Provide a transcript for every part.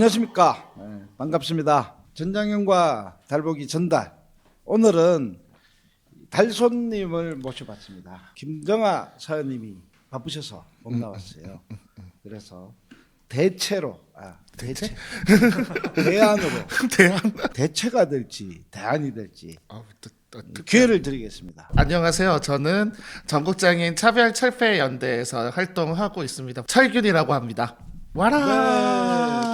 안녕하십니까. 반갑습니다. 전장현과 달보기 전달. 오늘은 달손님을 모셔봤습니다. 김정아 사장님이 바쁘셔서 못 나왔어요. 그래서 대체로 대체 대안으로 대체가 될지 대안이 될지 기회를 드리겠습니다. 안녕하세요. 저는 전국장애인 차별철폐연대에서 활동하고 있습니다. 철균이라고 합니다. 와라. 네,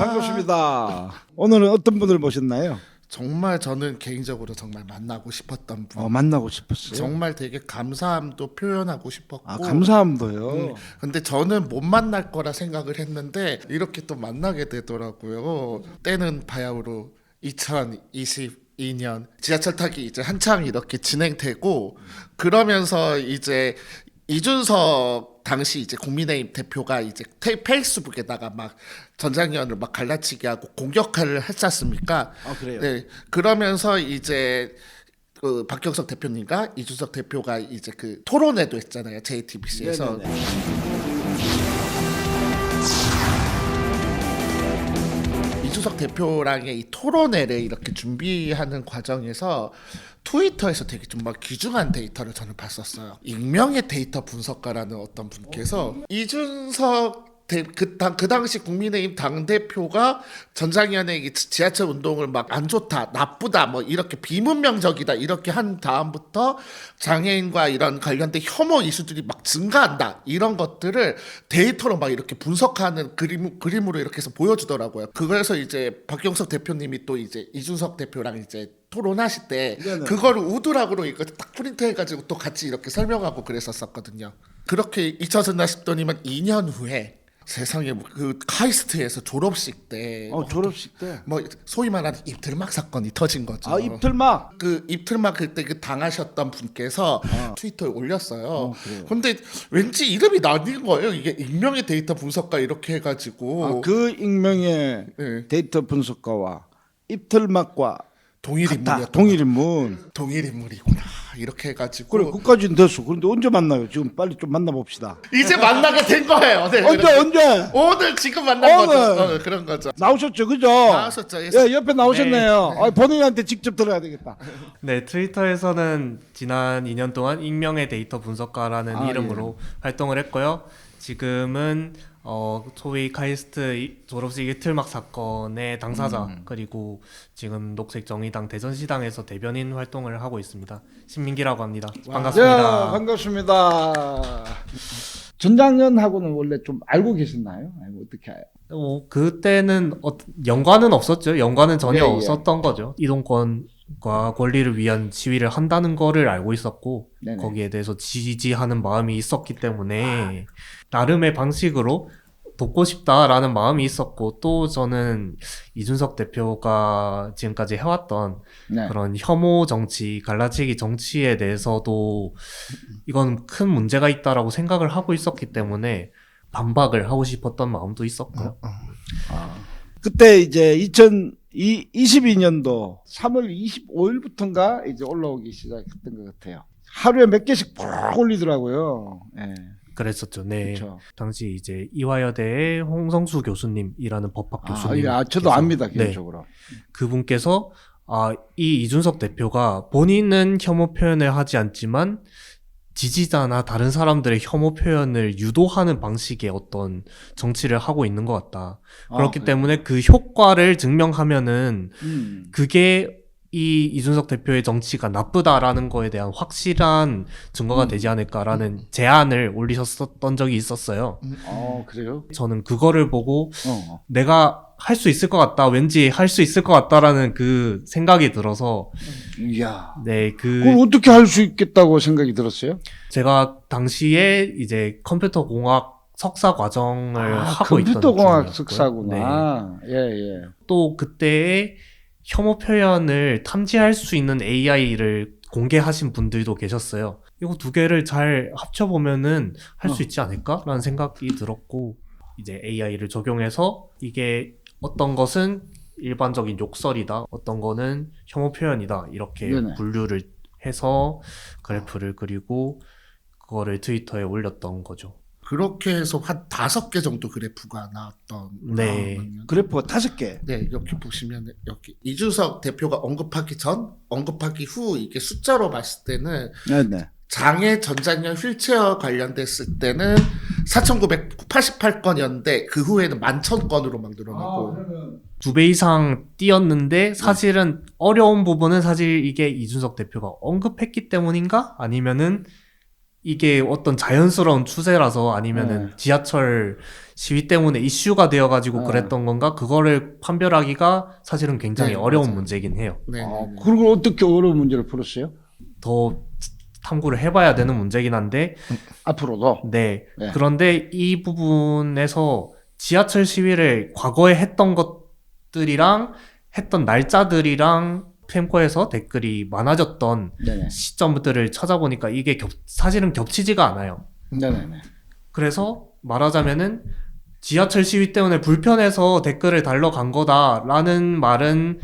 반갑습니다. 오늘은 어떤 분을 모셨나요? 정말 저는 개인적으로 정말 만나고 싶었던 분. 만나고 싶었어요. 정말 되게 감사함도 표현하고 싶었고. 감사함도요. 근데 저는 못 만날 거라 생각을 했는데 이렇게 또 만나게 되더라고요. 때는 바야흐로 2022년 지하철 타기 이제 한창 이렇게 진행되고 그러면서 이제 이준석 당시 이제 국민의힘 대표가 이제 페이스북에다가 막 전장현을 막 갈라치기 하고 공격을 했지 않습니까? 그래요? 네. 그러면서 이제 그 박경석 대표님과 이준석 대표가 이제 그 토론회도 했잖아요. JTBC에서. 네네네. 이준석 대표랑의 이 토론회를 이렇게 준비하는 과정에서 트위터에서 되게 좀 막 귀중한 데이터를 저는 봤었어요. 익명의 데이터 분석가라는 어떤 분께서 이준석 그 당시 국민의힘 당대표가 전장현의 지하철 운동을 막 안 좋다, 나쁘다, 뭐 이렇게 비문명적이다 이렇게 한 다음부터 장애인과 이런 관련된 혐오 이슈들이 막 증가한다 이런 것들을 데이터로 막 이렇게 분석하는 그림으로 이렇게 해서 보여주더라고요. 그래서 이제 박경석 대표님이 또 이제 이준석 대표랑 이제 토론하실 때 네네. 그거를 우드락으로 이거 딱 프린트해가지고 또 같이 이렇게 설명하고 그랬었거든요. 그렇게 잊혀졌나 싶더니만 2년 후에 세상에 그 카이스트에서 졸업식 때 졸업식 때. 뭐 소위 말하는 입틀막 사건이 터진 거죠. 입틀막. 그 입틀막 그때 그 당하셨던 분께서 트위터에 올렸어요. 그래요? 근데 왠지 이름이 나뉜 거예요. 이게 익명의 데이터 분석가 이렇게 해가지고 그 익명의 네. 데이터 분석가와 입틀막과 동일 인물이었다. 동일 인물. 동일 인물이구나 이렇게 해가지고 그래, 그까지는 됐어. 그런데 언제 만나요? 지금 빨리 좀 만나봅시다. 이제 만나게 된 거예요. 네, 언제? 오늘 지금 만난 오늘. 거죠. 그런 거죠. 나오셨죠, 그죠? 나오셨죠. 예, 옆에 나오셨네요. 본인한테 직접 들어야 되겠다. 네, 트위터에서는 지난 2년 동안 익명의 데이터 분석가라는 이름으로 활동을 했고요. 지금은 소위 카이스트 졸업식 이틀막 사건의 당사자 그리고 지금 녹색정의당 대전시당에서 대변인 활동을 하고 있습니다. 신민기라고 합니다. 반갑습니다. 예, 반갑습니다. 전장현하고는 원래 좀 알고 계셨나요? 아니면 어떻게 알아요? 그때는 연관은 없었죠. 연관은 전혀 예, 예. 없었던 거죠. 이동권과 권리를 위한 시위를 한다는 거를 알고 있었고 네네. 거기에 대해서 지지하는 마음이 있었기 때문에 나름의 방식으로 돕고 싶다라는 마음이 있었고 또 저는 이준석 대표가 지금까지 해왔던 네. 그런 혐오 정치, 갈라치기 정치에 대해서도 이건 큰 문제가 있다라고 생각을 하고 있었기 때문에 반박을 하고 싶었던 마음도 있었고요. 그때 이제 2022년도 3월 25일부터인가 이제 올라오기 시작했던 것 같아요. 하루에 몇 개씩 푹 올리더라고요. 예. 그랬었죠. 네. 그렇죠. 당시 이제 이화여대의 홍성수 교수님이라는 법학 교수님. 저도 압니다, 개인적으로. 그분께서 이 이준석 대표가 본인은 혐오 표현을 하지 않지만 지지자나 다른 사람들의 혐오 표현을 유도하는 방식의 어떤 정치를 하고 있는 것 같다. 그렇기 때문에 그 효과를 증명하면은 그게 이 이준석 대표의 정치가 나쁘다라는 거에 대한 확실한 증거가 되지 않을까라는 제안을 올리셨었던 적이 있었어요. 그래요? 저는 그거를 보고 내가 할 수 있을 것 같다, 왠지 할 수 있을 것 같다라는 그 생각이 들어서 이야. 네, 그걸 어떻게 할 수 있겠다고 생각이 들었어요? 제가 당시에 이제 컴퓨터 공학 석사 과정을 하고 있던 컴퓨터공학 중이었고요. 석사구나. 네. 예. 또 그때에 혐오 표현을 탐지할 수 있는 AI를 공개하신 분들도 계셨어요. 이거 두 개를 잘 합쳐보면은 할 수 있지 않을까라는 생각이 들었고 이제 AI를 적용해서 이게 어떤 것은 일반적인 욕설이다, 어떤 거는 혐오 표현이다 이렇게 네네. 분류를 해서 그래프를 그리고 그거를 트위터에 올렸던 거죠. 그렇게 해서 한 5개 정도 그래프가 나왔던 네. 거거든요. 그래프가 5개. 네, 이렇게 보시면 여기 이준석 대표가 언급하기 전, 언급하기 후 이게 숫자로 봤을 때는 네네. 장애 전자년 휠체어 관련됐을 때는 4,988건이었는데 그 후에는 11,000건으로 막 늘어나고 그러면 2배 이상 뛰었는데 사실은 어려운 부분은 사실 이게 이준석 대표가 언급했기 때문인가? 아니면은 이게 어떤 자연스러운 추세라서 아니면은 지하철 시위 때문에 이슈가 되어가지고 그랬던 건가? 그거를 판별하기가 사실은 굉장히 네, 어려운 맞아요. 문제긴 해요. 네, 그리고 어떻게 어려운 문제를 풀었어요? 더 탐구를 해봐야 되는 문제긴 한데 앞으로도. 네. 네. 그런데 이 부분에서 지하철 시위를 과거에 했던 것들이랑 했던 날짜들이랑 펜코에서 댓글이 많아졌던 네네. 시점들을 찾아보니까 이게 사실은 겹치지가 않아요. 네네네. 그래서 말하자면은 지하철 시위 때문에 불편해서 댓글을 달러 간 거다라는 말은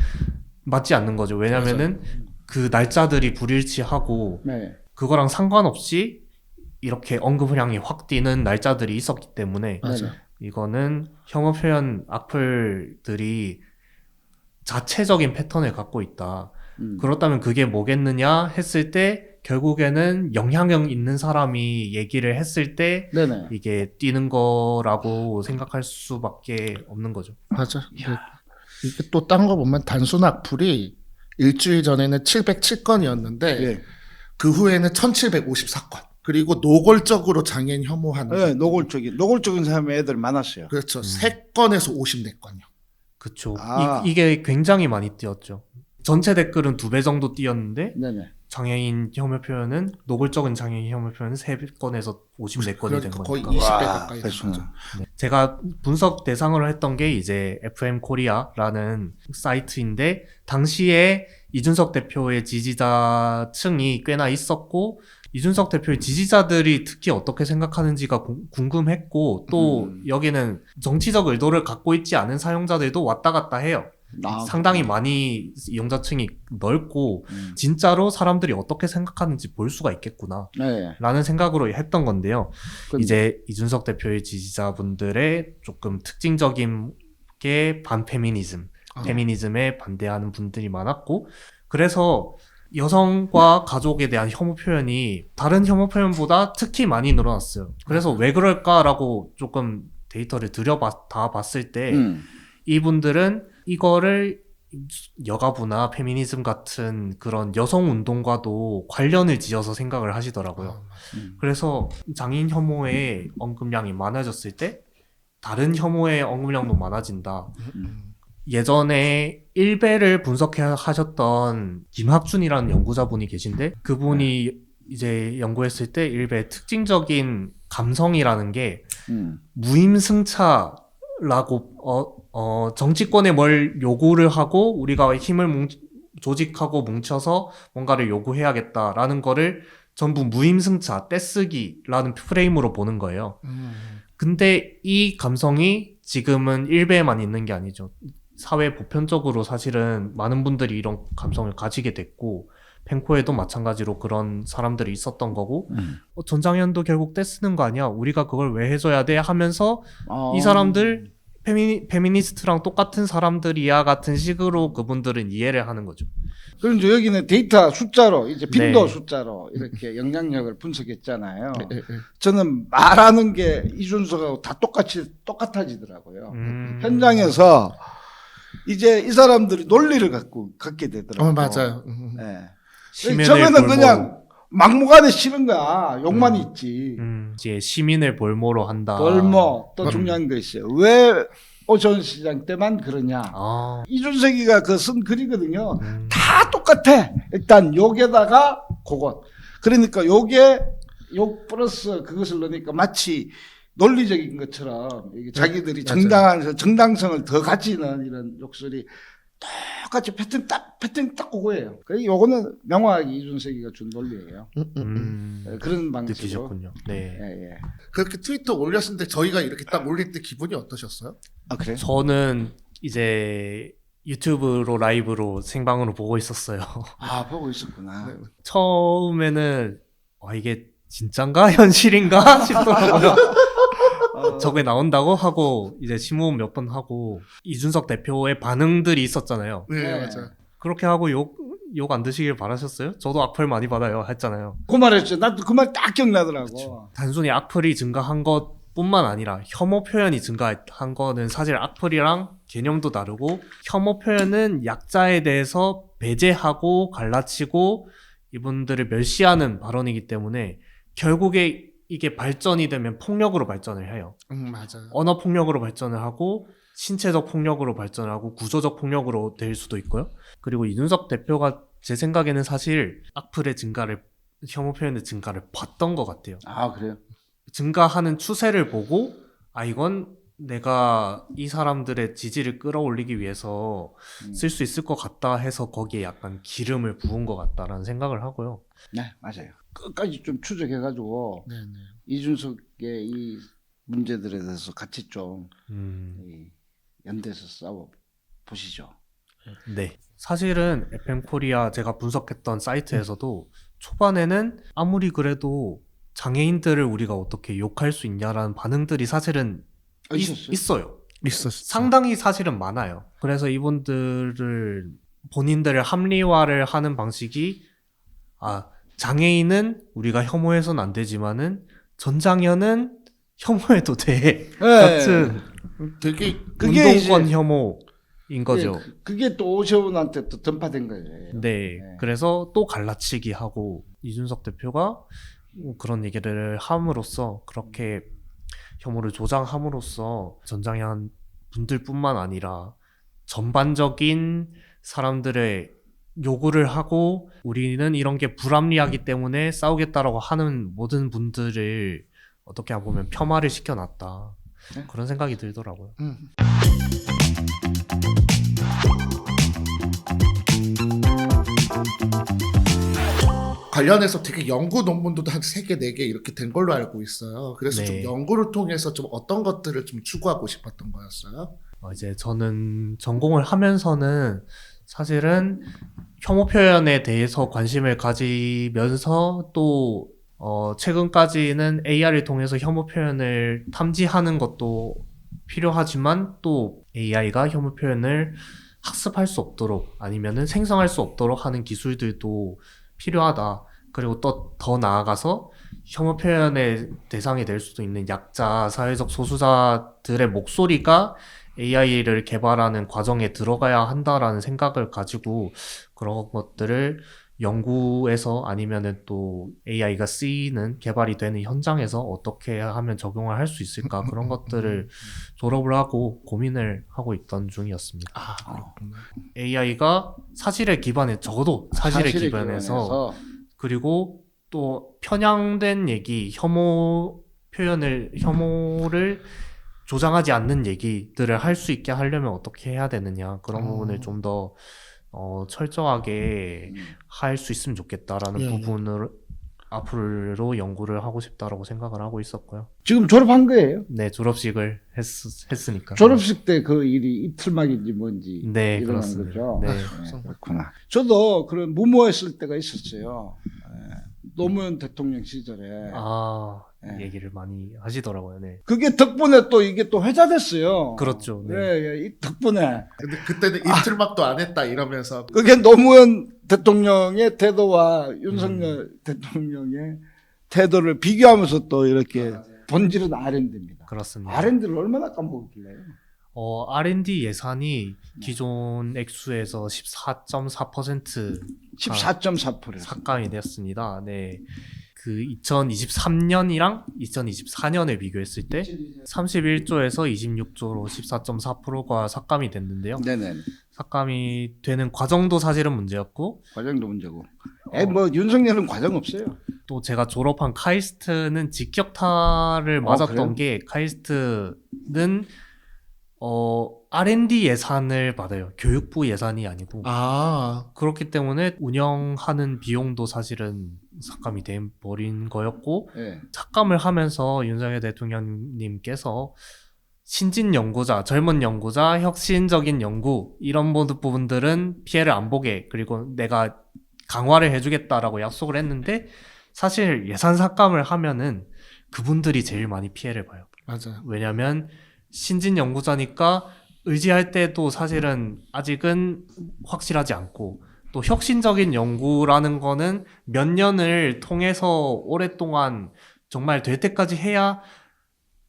맞지 않는 거죠. 왜냐면은 그 날짜들이 불일치하고 네. 그거랑 상관없이 이렇게 언급량이 확 뛰는 날짜들이 있었기 때문에 맞아요. 이거는 혐오 표현 악플들이 자체적인 패턴을 갖고 있다. 그렇다면 그게 뭐겠느냐 했을 때 결국에는 영향력 있는 사람이 얘기를 했을 때 네네. 이게 뛰는 거라고 생각할 수밖에 없는 거죠. 맞아. 이게 또 딴 거 보면 단순 악플이 일주일 전에는 707건이었는데 예. 그 후에는 1754건. 그리고 노골적으로 장애인 혐오하는 네, 노골적인 사람의 애들 많았어요. 그렇죠. 3건에서 54건이요. 그쵸. 아. 이게 굉장히 많이 뛰었죠. 전체 댓글은 2배 정도 뛰었는데 네네. 장애인 혐오 표현은 노골적인 장애인 혐오 표현은 3건에서 54건이 된 그러니까 거의 거니까. 20배 와, 가까이 된 그렇구나. 거죠. 네. 제가 분석 대상으로 했던 게 이제 FM 코리아라는 사이트인데 당시에 이준석 대표의 지지자층이 꽤나 있었고 이준석 대표의 지지자들이 특히 어떻게 생각하는지가 궁금했고 또 여기는 정치적 의도를 갖고 있지 않은 사용자들도 왔다 갔다 해요. 상당히 많이 이용자층이 넓고 진짜로 사람들이 어떻게 생각하는지 볼 수가 있겠구나 네. 라는 생각으로 했던 건데요. 근데- 이제 이준석 대표의 지지자분들의 조금 특징적인 게 반페미니즘, 페미니즘에 반대하는 분들이 많았고 그래서 여성과 가족에 대한 혐오 표현이 다른 혐오 표현보다 특히 많이 늘어났어요. 그래서 왜 그럴까라고 조금 데이터를 다 봤을 때 이분들은 이거를 여가부나 페미니즘 같은 그런 여성 운동과도 관련을 지어서 생각을 하시더라고요. 그래서 장애인 혐오의 언급량이 많아졌을 때 다른 혐오의 언급량도 많아진다. 예전에 1배를 분석하셨던 김학준이라는 연구자분이 계신데 그분이 이제 연구했을 때 1배의 특징적인 감성이라는 게 무임승차라고 정치권에 뭘 요구를 하고 우리가 힘을 조직하고 뭉쳐서 뭔가를 요구해야겠다라는 거를 전부 무임승차, 떼쓰기라는 프레임으로 보는 거예요. 근데 이 감성이 지금은 1배에만 있는 게 아니죠. 사회 보편적으로 사실은 많은 분들이 이런 감성을 가지게 됐고 펜코에도 마찬가지로 그런 사람들이 있었던 거고 전장현도 결국 떼쓰는 거 아니야? 우리가 그걸 왜 해줘야 돼? 하면서 이 사람들 페미니스트랑 똑같은 사람들이야 같은 식으로 그분들은 이해를 하는 거죠. 그럼 이제 여기는 데이터 숫자로 이제 빈도 네. 숫자로 이렇게 영향력을 분석했잖아요. 네. 저는 말하는 게 이준석하고 다 똑같아지더라고요. 음. 현장에서 이제 이 사람들이 논리를 갖게 되더라고요. 맞아요. 네. 시민을 처음에는 그냥 막무가내 치는 거야. 욕만 있지. 이제 시민을 볼모로 한다. 또 중요한 거 있어요. 왜 오전 시장 때만 그러냐. 아, 이준석이가 그 쓴 글이거든요. 다 똑같아. 일단 욕에다가 그것. 그러니까 욕 플러스 그것을 넣으니까 마치 논리적인 것처럼 이게 자기들이 정당성을 더 가지는 이런 욕설이 똑같이 패턴 딱 그거예요. 그래서 요거는 명확하게 이준석이가 준 논리예요. 그런 방식으로. 느끼셨군요. 네. 예. 그렇게 트위터 올렸는데 저희가 이렇게 딱 올릴 때 기분이 어떠셨어요? 아, 그래? 저는 이제 유튜브로 라이브로 생방으로 보고 있었어요. 아, 보고 있었구나. 처음에는 이게 진짠가 현실인가 싶더라고요. 저게 나온다고 하고 이제 심호흡 몇 번 하고 이준석 대표의 반응들이 있었잖아요. 네, 네. 맞아요. 그렇게 하고 욕 안 드시길 바라셨어요? 저도 악플 많이 받아요 했잖아요. 그 말했죠. 나도 그 말 딱 기억나더라고. 단순히 악플이 증가한 것뿐만 아니라 혐오 표현이 증가한 거는 사실 악플이랑 개념도 다르고 혐오 표현은 약자에 대해서 배제하고 갈라치고 이분들을 멸시하는 발언이기 때문에 결국에 이게 발전이 되면 폭력으로 발전을 해요. 맞아요. 언어 폭력으로 발전을 하고 신체적 폭력으로 발전을 하고 구조적 폭력으로 될 수도 있고요. 그리고 이준석 대표가 제 생각에는 사실 악플의 증가를 혐오 표현의 증가를 봤던 것 같아요. 아, 그래요? 증가하는 추세를 보고 이건 내가 이 사람들의 지지를 끌어올리기 위해서 쓸 수 있을 것 같다 해서 거기에 약간 기름을 부은 것 같다라는 생각을 하고요. 네, 맞아요. 끝까지 좀 추적해가지고 네네. 이준석의 이 문제들에 대해서 같이 좀 음, 연대해서 싸워 보시죠. 네. 사실은 FM 코리아 제가 분석했던 사이트에서도 초반에는 아무리 그래도 장애인들을 우리가 어떻게 욕할 수 있냐라는 반응들이 사실은 있었어요? 있어요. 있었어. 상당히 사실은 많아요. 그래서 이분들을 본인들을 합리화를 하는 방식이 장애인은 우리가 혐오해서는 안 되지만은 전장현은 혐오해도 돼 같은 되게 그게 운동권 이제- 혐오인 거죠. 그게 또 오세훈한테 또 던파된 거예요. 네. 네. 그래서 또 갈라치기 하고 이준석 대표가 그런 얘기를 함으로써 그렇게 혐오를 조장함으로써 전장현 분들뿐만 아니라 전반적인 사람들의 요구를 하고 우리는 이런 게 불합리하기 때문에 싸우겠다라고 하는 모든 분들을 어떻게 보면 폄하를 시켜놨다. 네. 그런 생각이 들더라고요. 관련해서 되게 연구 논문도 한 3개, 4개 이렇게 된 걸로 알고 있어요. 그래서 네. 좀 연구를 통해서 좀 어떤 것들을 좀 추구하고 싶었던 거였어요? 이제 저는 전공을 하면서는 사실은 혐오 표현에 대해서 관심을 가지면서 또 최근까지는 AI를 통해서 혐오 표현을 탐지하는 것도 필요하지만 또 AI가 혐오 표현을 학습할 수 없도록 아니면은 생성할 수 없도록 하는 기술들도 필요하다. 그리고 또 더 나아가서 혐오 표현의 대상이 될 수도 있는 약자, 사회적 소수자들의 목소리가 AI를 개발하는 과정에 들어가야 한다라는 생각을 가지고 그런 것들을 연구에서 아니면은 또 AI가 쓰이는 개발이 되는 현장에서 어떻게 하면 적용을 할 수 있을까 그런 것들을 졸업을 하고 고민을 하고 있던 중이었습니다. 그렇구나. AI가 사실에 기반해 적어도 사실에 기반해서 그리고 또 편향된 얘기, 혐오를 조장하지 않는 얘기들을 할 수 있게 하려면 어떻게 해야 되느냐 그런 부분을 좀 더 철저하게 할 수 있으면 좋겠다라는 예, 예. 부분을 앞으로 연구를 하고 싶다라고 생각을 하고 있었고요. 지금 졸업한 거예요? 네, 졸업식을 했으니까. 졸업식 때 그 일이 이틀막인지 뭔지 네, 일어난 그렇습니다. 거죠. 네. 그렇구나. 저도 그런 무모했을 때가 있었어요. 노무현 대통령 시절에. 네. 얘기를 많이 하시더라고요. 네. 그게 덕분에 또 이게 또 회자됐어요. 그렇죠. 네. 이 덕분에. 근데 그때는 이틀막도 안 했다 이러면서 그게 노무현 대통령의 태도와 윤석열 대통령의 태도를 비교하면서 또 이렇게 본질은 R&D입니다. 그렇습니다. R&D를 얼마나 까먹었길래요? R&D 예산이 기존 액수에서 14.4% 14.4%. 삭감이 되었습니다. 네. 그 2023년이랑 2024년을 비교했을 때 31조에서 26조로 14.4%가 삭감이 됐는데요. 네네. 삭감이 되는 과정도 사실은 문제였고 과정도 문제고. 뭐 윤석열은 과정 없어요. 또 제가 졸업한 카이스트는 직격탄을 맞았던 게 카이스트는 R&D 예산을 받아요. 교육부 예산이 아니고. 그렇기 때문에 운영하는 비용도 사실은 삭감이 돼 버린 거였고 네. 삭감을 하면서 윤석열 대통령님께서 신진 연구자, 젊은 연구자, 혁신적인 연구 이런 모든 부분들은 피해를 안 보게 그리고 내가 강화를 해주겠다라고 약속을 했는데 사실 예산 삭감을 하면은 그분들이 제일 많이 피해를 봐요. 맞아요. 왜냐면 신진 연구자니까 의지할 때도 사실은 아직은 확실하지 않고 또 혁신적인 연구라는 거는 몇 년을 통해서 오랫동안 정말 될 때까지 해야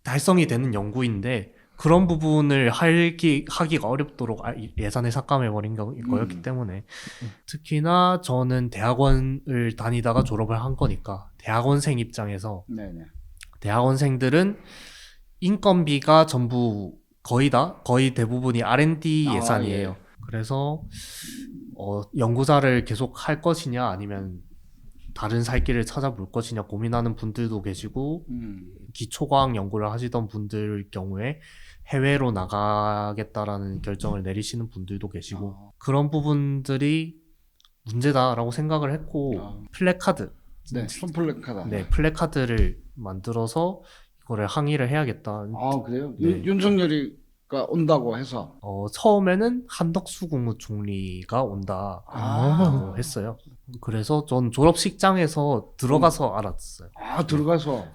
달성이 되는 연구인데 그런 부분을 하기가 어렵도록 예산을 삭감해버린 거였기 때문에 특히나 저는 대학원을 다니다가 졸업을 한 거니까 대학원생 입장에서 네네. 대학원생들은 인건비가 전부 거의 대부분이 R&D 아, 예산이에요. 예. 그래서 연구자를 계속 할 것이냐 아니면 다른 살 길을 찾아볼 것이냐 고민하는 분들도 계시고 기초과학 연구를 하시던 분들 경우에 해외로 나가겠다라는 결정을 내리시는 분들도 계시고 그런 부분들이 문제다라고 생각을 했고 플래카드 네, 손플래카다. 네, 플래카드를 만들어서 이거를 항의를 해야겠다. 아, 그래요? 네. 윤석열이가 온다고 해서. 처음에는 한덕수 국무총리가 온다라고 아. 했어요. 그래서 전 졸업식장에서 들어가서 알았어요. 아, 들어가서.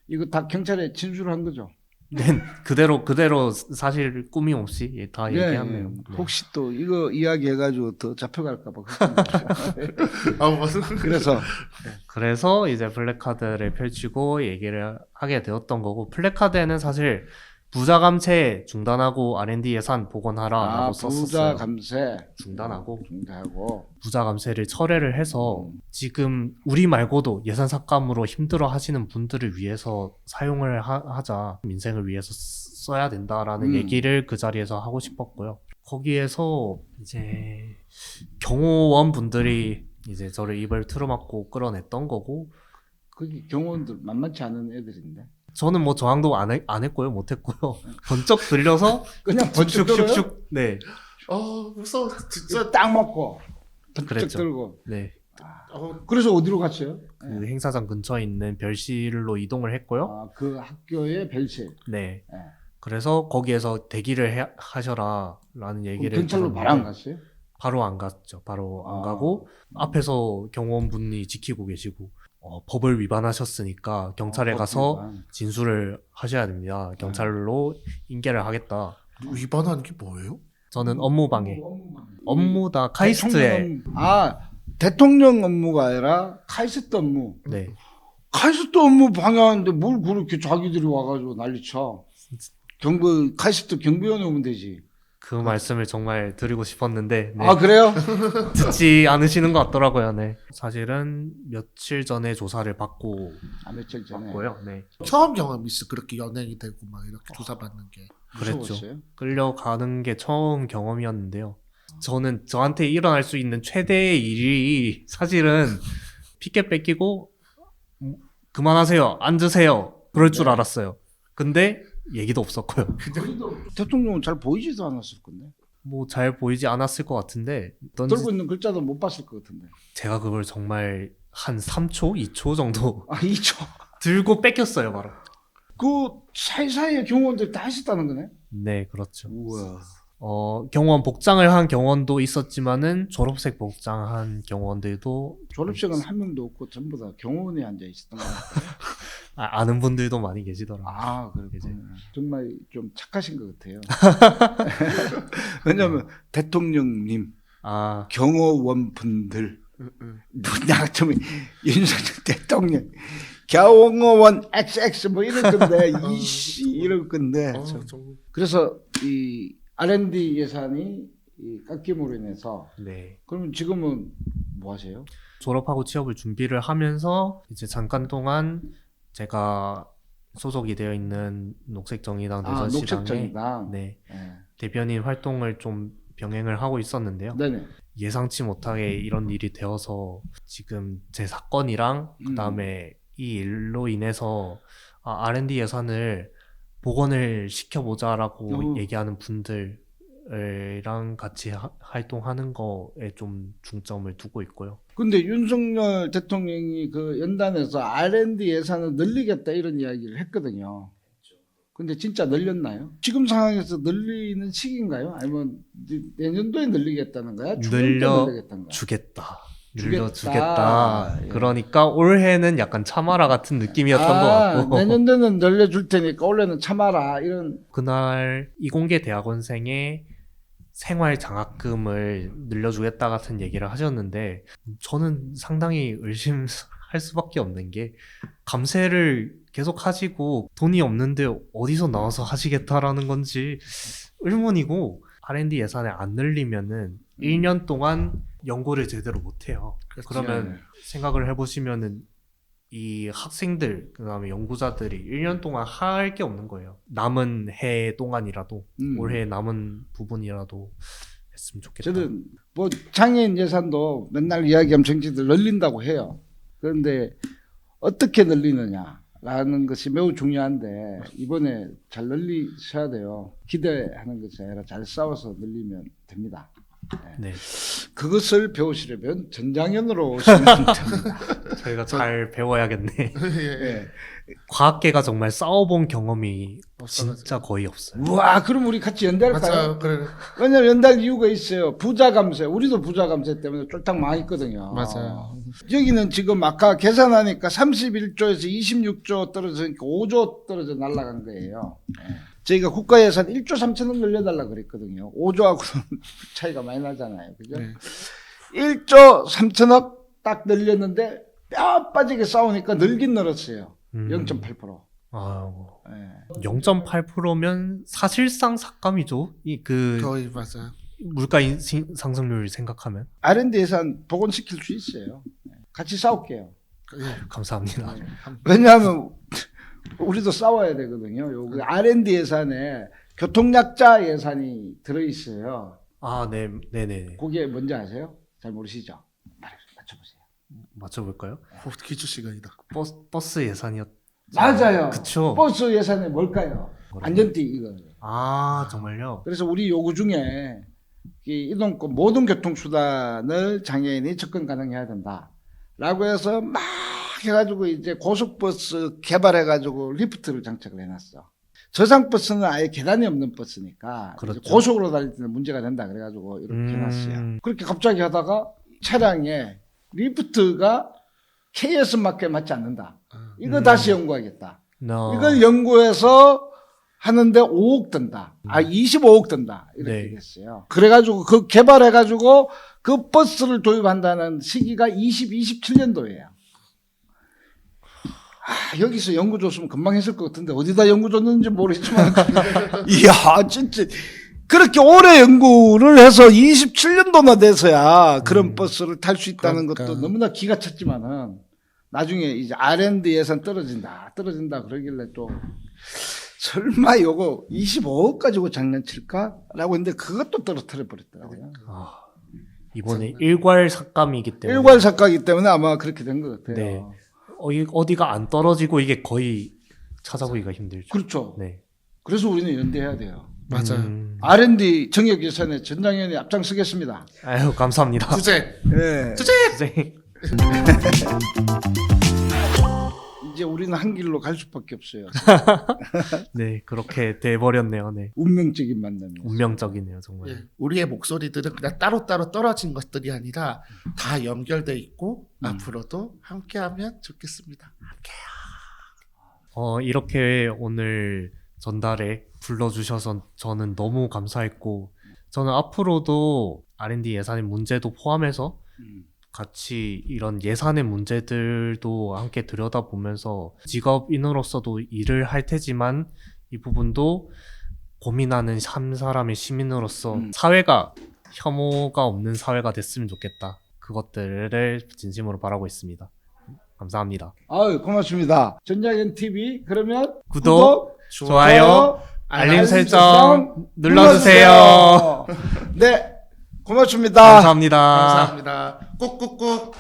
이거 다 경찰에 진술한 거죠? 네, 그대로 사실 꾸밈 없이 다 얘기하네요. 네. 혹시 또 이거 이야기해가지고 더 잡혀갈까봐 걱정이죠. 그래서 그래서 이제 플래카드를 펼치고 얘기를 하게 되었던 거고 플래카드에는 사실 부자 감세 중단하고 R&D 예산 복원하라라고 썼었어요. 부자 감세 중단하고 부자 감세를 철회를 해서 지금 우리 말고도 예산 삭감으로 힘들어 하시는 분들을 위해서 사용을 하자 민생을 위해서 써야 된다라는 얘기를 그 자리에서 하고 싶었고요. 거기에서 이제 경호원 분들이 이제 저를 입을 틀어막고 끌어냈던 거고 거기 경호원들 만만치 않은 애들인데 저는 뭐 저항도 안 했고요, 못 했고요. 번쩍 들려서 그냥 번쩍 들어요? 슉슉슉 네. 무서워. 진짜. 딱 맞고 번쩍 그랬죠. 들고. 네. 그래서 어디로 갔어요? 그 행사장 근처에 있는 별실로 이동을 했고요. 아, 그 학교의 별실. 네. 네. 그래서 거기에서 대기를 하셔라라는 얘기를 경찰로 들었는데 바로 안 갔어요? 바로 안 갔죠. 바로 안 가고 앞에서 경호원분이 지키고 계시고 법을 위반하셨으니까 경찰에 가서 위반. 진술을 하셔야 됩니다. 경찰로 인계를 하겠다. 위반하는 게 뭐예요? 저는 업무방해. 업무다 카이스트에 대통령 업무가 아니라 카이스트 업무. 네. 카이스트 업무 방해하는데 뭘 그렇게 자기들이 와가지고 난리쳐. 카이스트 경비원에 오면 되지. 그 말씀을 정말 드리고 싶었는데 네. 아, 그래요? 듣지 않으시는 것 같더라고요. 네. 사실은 며칠 전에 조사를 받고 며칠 전에. 왔고요. 네. 처음 경험이 있어. 그렇게 연행이 되고 막 이렇게 조사받는 게. 그랬죠. 무서웠어요? 끌려가는 게 처음 경험이었는데요. 저는 저한테 일어날 수 있는 최대의 일이 사실은 피켓 뺏기고 그만하세요. 앉으세요. 그럴 줄 알았어요. 근데 얘기도 없었고요. 대통령은 잘 보이지도 않았을 건데. 뭐 잘 보이지 않았을 것 같은데 들고 있는 글자도 못 봤을 것 같은데. 제가 그걸 정말 한 3초, 2초 정도 2초. 들고 뺏겼어요, 바로. 그 사이사이에 경호원들이 다 했었다는 거네? 네, 그렇죠. 우와. 경호원 복장을 한 경호원도 있었지만은 졸업색 복장한 경호원들도 졸업식은 한 명도 없고 전부 다 경호원에 앉아 있었던 거 같아요. 아는 분들도 많이 계시더라고요. 아, 이제. 그렇군요. 정말 좀 착하신 것 같아요. 왜냐하면 대통령님, 경호원 분들, 나 처음에 윤석열 대통령, 경호원 XX 뭐 이럴 건데, 이씨 이럴 건데. 그래서 이 R&D 예산이 깎임으로 인해서. 네. 그러면 지금은 뭐 하세요? 졸업하고 취업을 준비를 하면서 이제 잠깐 동안 제가 소속이 되어 있는 녹색정의당 대전시당에 녹색정의당. 네, 네. 대변인 활동을 좀 병행을 하고 있었는데요. 네네. 예상치 못하게 이런 일이 되어서 지금 제 사건이랑 그다음에 이 일로 인해서 R&D 예산을 복원을 시켜보자라고 얘기하는 분들이랑 같이 활동하는 거에 좀 중점을 두고 있고요. 근데 윤석열 대통령이 그 연단에서 R&D 예산을 늘리겠다 이런 이야기를 했거든요. 근데 진짜 늘렸나요? 지금 상황에서 늘리는 시기인가요? 아니면 내년도에 늘리겠다는 거야? 늘려주겠다. 늘려주겠다. 예. 그러니까 올해는 약간 참아라 같은 느낌이었던 것 같고 내년도는 늘려줄 테니까 올해는 참아라 이런. 그날 이공계 대학원생의 생활 장학금을 늘려주겠다 같은 얘기를 하셨는데 저는 상당히 의심할 수밖에 없는 게 감세를 계속 하시고 돈이 없는데 어디서 나와서 하시겠다라는 건지 의문이고 R&D 예산을 안 늘리면은 1년 동안 연구를 제대로 못 해요. 그러면 생각을 해보시면은 이 학생들 그다음에 연구자들이 1년 동안 할 게 없는 거예요. 남은 해 동안이라도 올해 남은 부분이라도 했으면 좋겠다. 저는 뭐 장애인 예산도 맨날 이야기하면 정치들 늘린다고 해요. 그런데 어떻게 늘리느냐라는 것이 매우 중요한데 이번에 잘 늘리셔야 돼요. 기대하는 것이 아니라 잘 싸워서 늘리면 됩니다. 네, 그것을 배우시려면 전장현으로 오시면 됩니다. 저희가 잘 배워야겠네. 예. 과학계가 정말 싸워본 경험이 진짜 거의 없어요. 우와, 그럼 우리 같이 연대할까요? 맞아요. 그래. 왜냐면 연대할 이유가 있어요. 부자 감세. 우리도 부자 감세 때문에 쫄딱 망했거든요. 맞아요. 여기는 지금 아까 계산하니까 31조에서 26조 떨어지니까 5조 떨어져 날아간 거예요. 저희가 국가 예산 1조 3천억 늘려달라 그랬거든요. 5조하고는 차이가 많이 나잖아요. 그죠? 네. 1조 3천억 딱 늘렸는데 뼈 빠지게 싸우니까 늘긴 늘었어요. 0.8%. 아유, 예. 0.8%면 사실상 삭감이죠. 그 거의 맞아요. 물가 상승률 생각하면. R&D 예산 복원시킬 수 있어요. 같이 싸울게요. 예. 감사합니다. 왜냐하면 우리도 싸워야 되거든요. 여기 R&D 예산에 교통약자 예산이 들어있어요. 아, 네, 네네. 그게 뭔지 아세요? 잘 모르시죠? 맞춰보세요. 맞춰볼까요? 기초 시간이다. 버스 예산이었. 맞아요. 그쵸. 버스 예산이 뭘까요? 안전띠 이거. 아, 정말요? 그래서 우리 요구 중에 이 이동권 모든 교통수단을 장애인이 접근 가능해야 된다라고 해서 막 해가지고 이제 고속버스 개발해가지고 리프트를 장착을 해놨어. 저상버스는 아예 계단이 없는 버스니까 그렇죠. 이제 고속으로 달릴 때는 문제가 된다 그래가지고 이렇게 해놨어요. 그렇게 갑자기 하다가 차량에 리프트가 KS마크에 맞지 않는다. 이거 다시 연구하겠다. No. 이걸 연구해서 하는데 5억 든다. 25억 든다. 이렇게 네. 됐어요. 그래가지고 그 개발해가지고 그 버스를 도입한다는 시기가 27년도예요. 여기서 연구 줬으면 금방 했을 것 같은데 어디다 연구 줬는지 모르겠지만 이야 진짜 그렇게 오래 연구를 해서 27년도나 돼서야 그런 버스를 탈 수 있다는 그러니까. 것도 너무나 기가 찼지만은 나중에 이제 R&D 예산 떨어진다 그러길래 또 설마 요거 25억 가지고 장난칠까라고 했는데 그것도 떨어뜨려 버렸더라고요. 아, 이번에 일괄 삭감이기 때문에. 일괄 삭감이기 때문에 아마 그렇게 된 것 같아요. 네. 어디가 안 떨어지고 이게 거의 찾아보기가 힘들죠. 그렇죠. 네. 그래서 우리는 연대해야 돼요. 맞아요. R&D 정역 예산에 전장현이 앞장서겠습니다. 아유, 감사합니다. 주제. 네. 주제. 이제 우리는 한 길로 갈 수밖에 없어요. 네, 그렇게 돼버렸네요. 네. 운명적인 만남이. 운명적이네요, 정말. 예. 우리의 목소리들은 그냥 따로따로 떨어진 것들이 아니라 다 연결돼 있고 앞으로도 함께하면 좋겠습니다. 이렇게 오늘 전달에 불러주셔서 저는 너무 감사했고, 저는 앞으로도 R&D 예산의 문제도 포함해서 같이 이런 예산의 문제들도 함께 들여다보면서 직업인으로서도 일을 할 테지만 이 부분도 고민하는 한 사람의 시민으로서 사회가 혐오가 없는 사회가 됐으면 좋겠다. 그것들을 진심으로 바라고 있습니다. 감사합니다. 아유, 고맙습니다. 전장현 TV 그러면 구독, 좋아요, 알림 설정 눌러주세요. 네, 고맙습니다. 감사합니다. 감사합니다. 꾹꾹꾹.